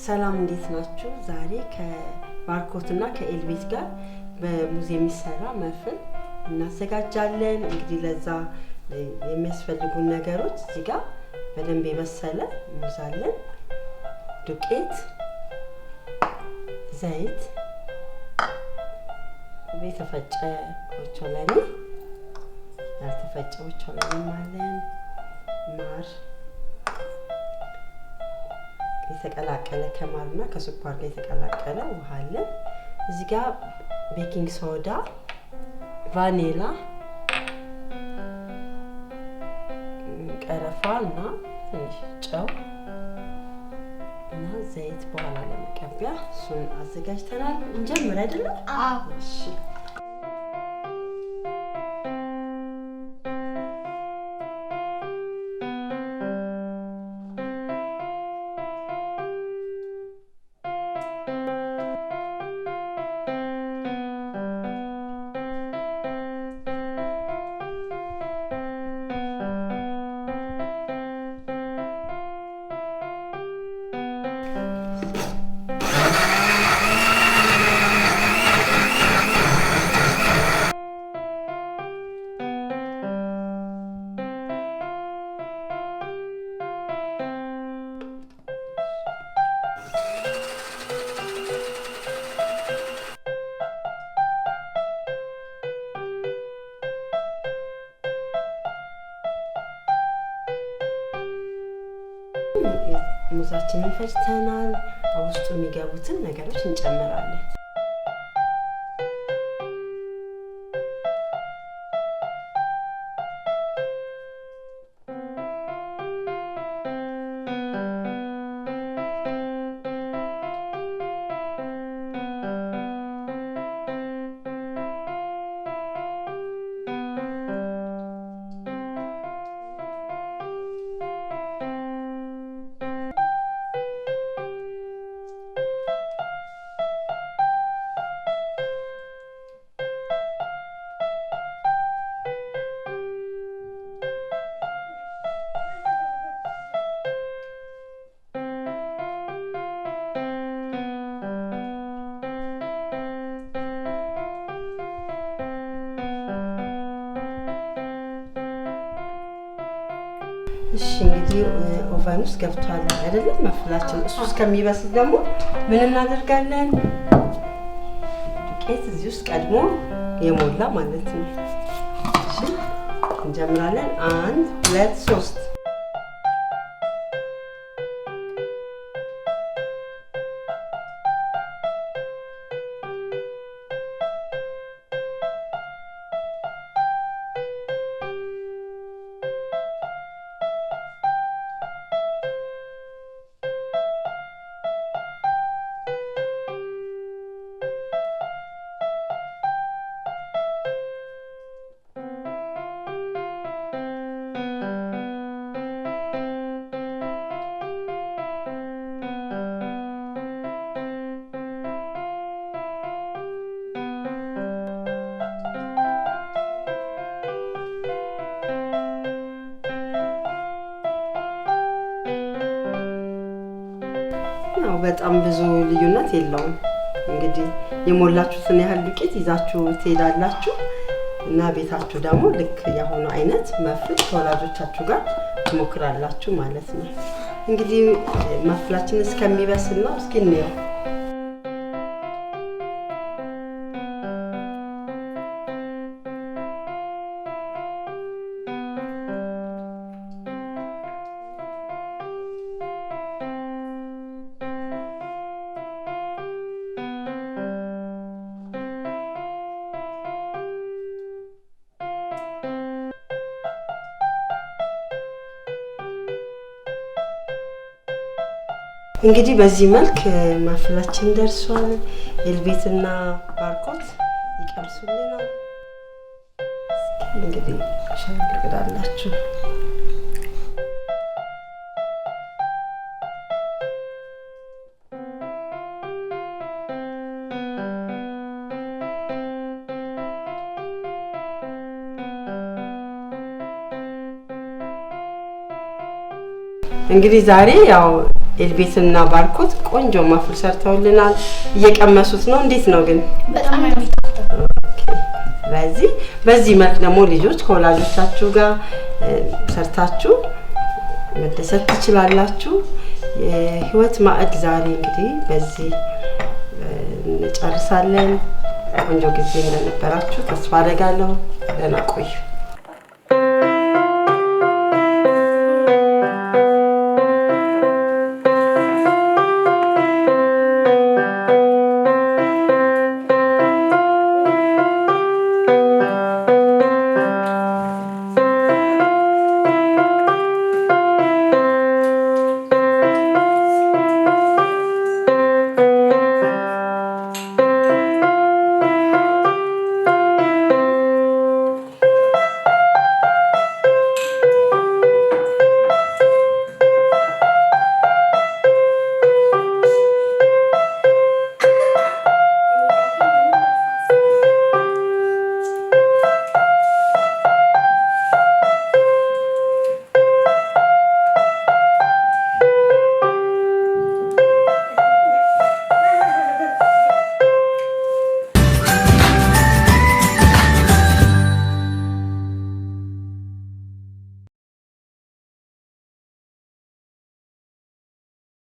ሰላም እንዴት ናችሁ? ዛሬ ከባርኮትና ከኤልቤት ጋር በሙዚየም የሚሰራ መፍል እናዘጋጃለን። እንግዲህ ለዛ የሚያስፈልጉን ነገሮች እዚህ ጋር በደንብ የበሰለ ሙዝ አለን፣ ዱቄት፣ ዘይት፣ የተፈጨ ኦቾሎኒ፣ ያልተፈጨ ኦቾሎኒ አለን፣ ማር የተቀላቀለ ከማርና ከስኳር ጋር የተቀላቀለ ውሃ አለ። እዚህ ጋር ቤኪንግ ሶዳ፣ ቫኒላ፣ ቀረፋና ትንሽ ጨው እና ዘይት በኋላ ለመቀቢያ እሱን አዘጋጅተናል። እንጀምር አይደል? አዎ። እሺ። ሙዛችንን ፈጭተናል። ውስጡ የሚገቡትን ነገሮች እንጨምራለን። እሺ እንግዲህ ኦቨን ውስጥ ገብቷል አይደል? መፍላችን እሱ እስከሚበስል ደግሞ ምን እናደርጋለን? ዱቄት እዚህ ውስጥ ቀድሞ የሞላ ማለት ነው። እሺ እንጀምራለን። 1 2 3 በጣም ብዙ ልዩነት የለውም። እንግዲህ የሞላችሁትን ያህል ዱቄት ይዛችሁ ትሄዳላችሁ እና ቤታችሁ ደግሞ ልክ የሆነ አይነት መፍል ከወላጆቻችሁ ጋር ትሞክራላችሁ ማለት ነው። እንግዲህ መፍላችን እስከሚበስል ነው። እስኪ እንየው። እንግዲህ በዚህ መልክ መፍላችን ደርሷል። ኤልቤትና ባርኮት ይቀምሱልናል። እንግዲህ ሸንቅዳላችሁ። እንግዲህ ዛሬ ያው ኤልቤትና ባርኮት ቆንጆ ማፍል ሰርተውልናል እየቀመሱት ነው እንዴት ነው ግን በጣም የሚጣፍጠው በዚህ መልክ ደግሞ ልጆች ከወላጆቻችሁ ጋር ሰርታችሁ መደሰት ትችላላችሁ የህይወት ማዕድ ዛሬ እንግዲህ በዚህ እንጨርሳለን ቆንጆ ጊዜ እንደነበራችሁ ተስፋ አደርጋለሁ ደህና ቆዩ